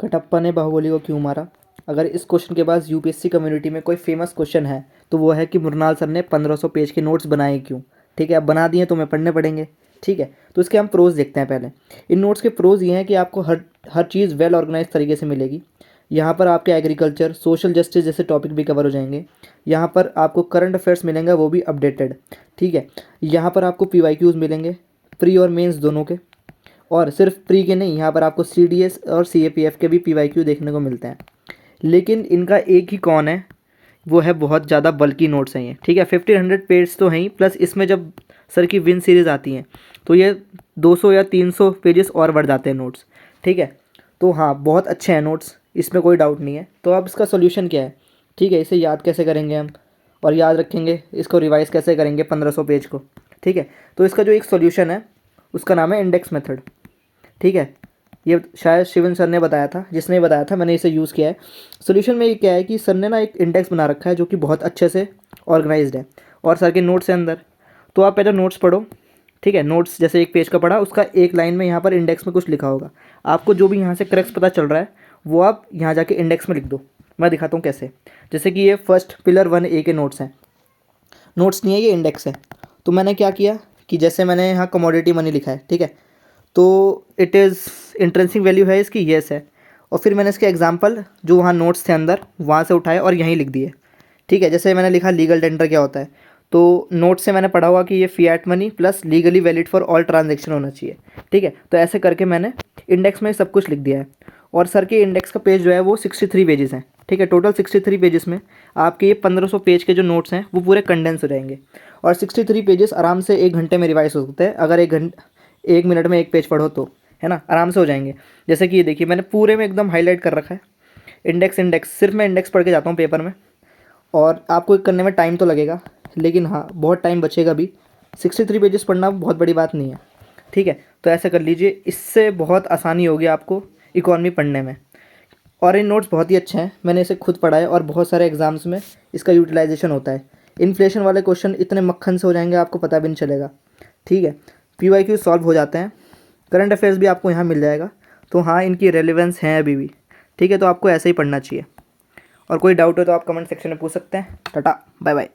कटप्पा ने बाहुबली को क्यों मारा? अगर इस क्वेश्चन के पास यूपीएससी कम्युनिटी में कोई फेमस क्वेश्चन है तो वो है कि मृणाल सर ने 1500 पेज के नोट्स बनाए क्यों। ठीक है, अब बना दिए तो हमें पढ़ने पड़ेंगे। ठीक है, तो इसके हम प्रोज देखते हैं पहले। इन नोट्स के प्रोज ये हैं कि आपको हर चीज़ वेल ऑर्गेनाइज तरीके से मिलेगी। यहाँ पर आपके एग्रीकल्चर, सोशल जस्टिस जैसे टॉपिक भी कवर हो जाएंगे। यहाँ पर आपको करंट अफेयर्स मिलेंगे, वो भी अपडेटेड। ठीक है, यहाँ पर आपको पीवाईक्यूज़ मिलेंगे, प्री और मेंस दोनों के। और सिर्फ प्री के नहीं, यहाँ पर आपको सीडीएस और सीएपीएफ के भी पीवाईक्यू देखने को मिलते हैं। लेकिन इनका एक ही कौन है, वो है बहुत ज़्यादा बल्कि नोट्स हैं ये। ठीक है, 1500 पेज तो हैं ही, प्लस इसमें जब सर की विन सीरीज़ आती हैं तो ये 200 या 300 पेजेस और बढ़ जाते हैं नोट्स। ठीक है, तो हाँ बहुत अच्छे हैं नोट्स, इसमें कोई डाउट नहीं है। तो अब इसका सोल्यूशन क्या है? ठीक है, इसे याद कैसे करेंगे हम और याद रखेंगे, इसको रिवाइज़ कैसे करेंगे 1500 पेज को? ठीक है, तो इसका जो एक सोल्यूशन है उसका नाम है इंडेक्स मेथड। ठीक है, ये शायद शिवन सर ने बताया था, जिसने बताया था, मैंने इसे यूज़ किया है। सोल्यूशन में ये क्या है कि सर ने ना एक इंडेक्स बना रखा है जो कि बहुत अच्छे से ऑर्गेनाइज्ड है और सर के नोट्स है अंदर। तो आप पहले नोट्स पढ़ो। ठीक है, नोट्स जैसे एक पेज का पढ़ा, उसका एक लाइन में यहाँ पर इंडेक्स में कुछ लिखा होगा। आपको जो भी यहाँ से करेक्ट पता चल रहा है वो आप यहाँ जाके इंडेक्स में लिख दो। मैं दिखाता हूँ कैसे। जैसे कि ये फर्स्ट पिलर 1A के नोट्स हैं, नोट्स नहीं है, ये इंडेक्स है। तो मैंने क्या किया कि जैसे मैंने यहाँ कमोडिटी मनी लिखा है, ठीक है, तो इट इज़ इंट्रेंसिक वैल्यू है इसकी, येस है। और फिर मैंने इसके एग्जांपल जो वहाँ नोट्स थे अंदर वहाँ से उठाए और यहीं लिख दिए। ठीक है, जैसे मैंने लिखा लीगल टेंडर क्या होता है, तो नोट से मैंने पढ़ा हुआ कि ये fiat money plus legally valid for all transaction होना चाहिए। ठीक है, तो ऐसे करके मैंने इंडेक्स में सब कुछ लिख दिया है। और सर के इंडेक्स का पेज जो है वो 63 पेजेस हैं। ठीक है, टोटल 63 पेजेस में आपके ये 1500 पेज के जो नोट्स हैं वो पूरे कंडेंस हो जाएंगे। और 63 पेजेस आराम से 1 घंटे में रिवाइज हो सकते हैं, अगर 1 मिनट में एक पेज पढ़ो तो, है ना, आराम से हो जाएंगे। जैसे कि ये देखिए, मैंने पूरे में एकदम हाईलाइट कर रखा है इंडेक्स सिर्फ मैं इंडेक्स पढ़ के जाता हूँ पेपर में। और आपको करने में टाइम तो लगेगा, लेकिन हाँ बहुत टाइम बचेगा भी। 63 पेजेस पढ़ना बहुत बड़ी बात नहीं है। ठीक है, तो ऐसे कर लीजिए, इससे बहुत आसानी होगी आपको इकॉनमी पढ़ने में। और ये नोट्स बहुत ही अच्छे हैं, मैंने इसे खुद पढ़ा है और बहुत सारे एग्जाम्स में इसका यूटिलाइजेशन होता है। इन्फ्लेशन वाले क्वेश्चन इतने मक्खन से हो जाएंगे आपको पता भी नहीं चलेगा। ठीक है, पीवाईक्यू सॉल्व हो जाते हैं, करंट अफेयर्स भी आपको यहाँ मिल जाएगा। तो हाँ, इनकी रेलेवेंस है अभी भी। ठीक है, तो आपको ऐसे ही पढ़ना चाहिए। और कोई डाउट हो तो आप कमेंट सेक्शन में पूछ सकते हैं। Tata, bye bye.